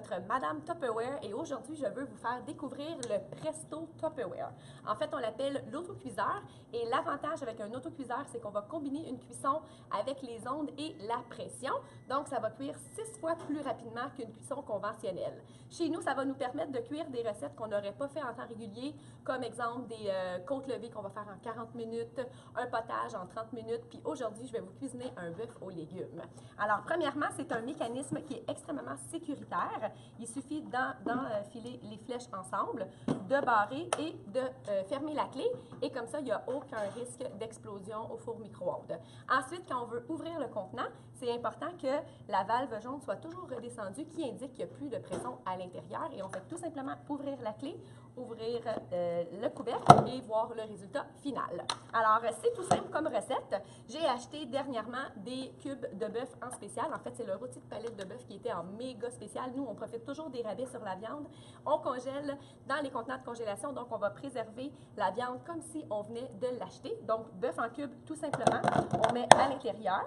votre Madame Tupperware et aujourd'hui, je veux vous faire découvrir le Presto Tupperware. En fait, on l'appelle l'autocuiseur et l'avantage avec un autocuiseur, c'est qu'on va combiner une cuisson avec les ondes et la pression. Donc, ça va cuire 6 fois plus rapidement qu'une cuisson conventionnelle. Chez nous, ça va nous permettre de cuire des recettes qu'on n'aurait pas fait en temps régulier, comme exemple des côtes levées qu'on va faire en 40 minutes, un potage en 30 minutes, puis aujourd'hui, je vais vous cuisiner un bœuf aux légumes. Alors, premièrement, c'est un mécanisme qui est extrêmement sécuritaire. Il suffit d'enfiler les flèches ensemble, de barrer et de fermer la clé. Et comme ça, il n'y a aucun risque d'explosion au four micro-ondes. Ensuite, quand on veut ouvrir le contenant, c'est important que la valve jaune soit toujours redescendue, qui indique qu'il n'y a plus de pression à l'intérieur. Et on fait tout simplement ouvrir la clé, ouvrir le couvercle et voir le résultat final. Alors, c'est tout simple comme recette. J'ai acheté dernièrement des cubes de bœuf en spécial. En fait, c'est le rôti de palette de bœuf qui était en méga spécial. Nous, on profite toujours des rabais sur la viande. On congèle dans les contenants de congélation, donc on va préserver la viande comme si on venait de l'acheter. Donc, bœuf en cubes, tout simplement, on met à l'intérieur.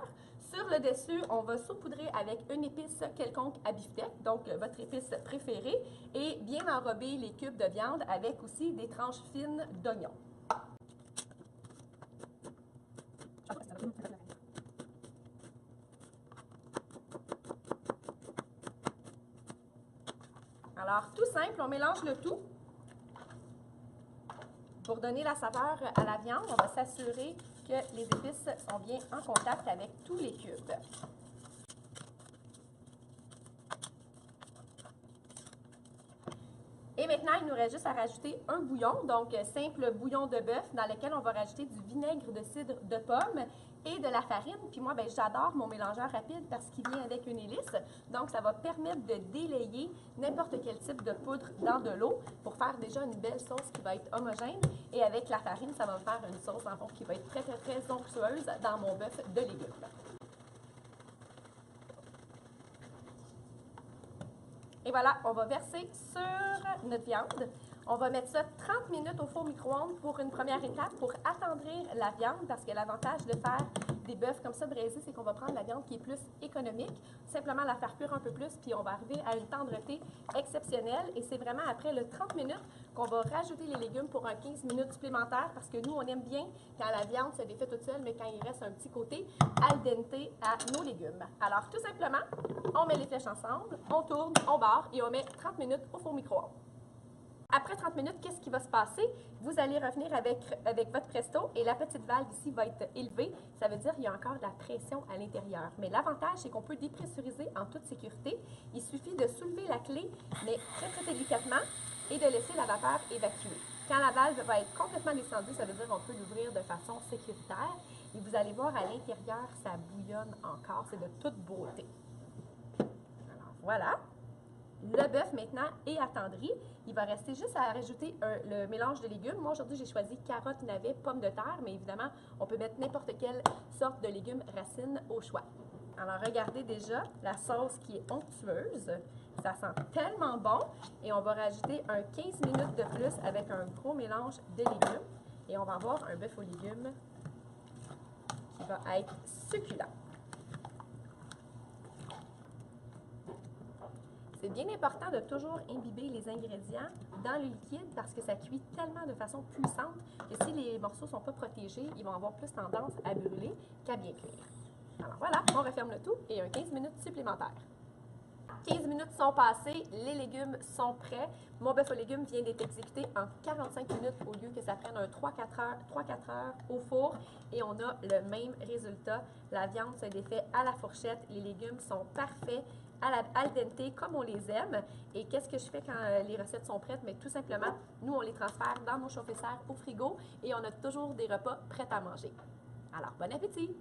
Sur le dessus, on va saupoudrer avec une épice quelconque à beefsteak, donc votre épice préférée, et bien enrober les cubes de viande avec aussi des tranches fines d'oignons. Alors, tout simple, on mélange le tout. Pour donner la saveur à la viande, on va s'assurer que les épices sont bien en contact avec tous les cubes. Et maintenant, il nous reste juste à rajouter un bouillon, donc simple bouillon de bœuf dans lequel on va rajouter du vinaigre de cidre de pomme et de la farine. Puis moi, j'adore mon mélangeur rapide parce qu'il vient avec une hélice. Donc, ça va permettre de délayer n'importe quel type de poudre dans de l'eau pour faire déjà une belle sauce qui va être homogène. Et avec la farine, ça va me faire une sauce en fond qui va être très, très, très onctueuse dans mon bœuf de légumes. Et voilà, on va verser sur notre viande. On va mettre ça 30 minutes au four micro-ondes pour une première étape, pour attendrir la viande, parce que l'avantage de faire des bœufs comme ça braisés, c'est qu'on va prendre la viande qui est plus économique, simplement la faire cuire un peu plus, puis on va arriver à une tendreté exceptionnelle. Et c'est vraiment après le 30 minutes qu'on va rajouter les légumes pour un 15 minutes supplémentaire, parce que nous, on aime bien quand la viande se défait toute seule, mais quand il reste un petit côté al dente à nos légumes. Alors, tout simplement, on met les flèches ensemble, on tourne, on barre et on met 30 minutes au four micro-ondes. Après 30 minutes, qu'est-ce qui va se passer? Vous allez revenir avec votre Presto et la petite valve ici va être élevée. Ça veut dire qu'il y a encore de la pression à l'intérieur. Mais l'avantage, c'est qu'on peut dépressuriser en toute sécurité. Il suffit de soulever la clé, mais très, très délicatement, et de laisser la vapeur évacuer. Quand la valve va être complètement descendue, ça veut dire qu'on peut l'ouvrir de façon sécuritaire. Et vous allez voir à l'intérieur, ça bouillonne encore. C'est de toute beauté. Alors, voilà. Le bœuf maintenant est attendri. Il va rester juste à rajouter le mélange de légumes. Moi, aujourd'hui, j'ai choisi carottes, navets, pommes de terre, mais évidemment, on peut mettre n'importe quelle sorte de légumes racines au choix. Alors, regardez déjà la sauce qui est onctueuse. Ça sent tellement bon. Et on va rajouter un 15 minutes de plus avec un gros mélange de légumes. Et on va avoir un bœuf aux légumes qui va être succulent. C'est bien important de toujours imbiber les ingrédients dans le liquide parce que ça cuit tellement de façon puissante que si les morceaux ne sont pas protégés, ils vont avoir plus tendance à brûler qu'à bien cuire. Alors voilà, on referme le tout et un 15 minutes supplémentaire. 15 minutes sont passées, les légumes sont prêts. Mon bœuf aux légumes vient d'être exécuté en 45 minutes au lieu que ça prenne un 3-4 heures au four et on a le même résultat. La viande se défait à la fourchette, les légumes sont parfaits, al dente comme on les aime. Et qu'est-ce que je fais quand les recettes sont prêtes? Mais tout simplement, nous, on les transfère dans nos chauffeurs au frigo et on a toujours des repas prêts à manger. Alors, bon appétit!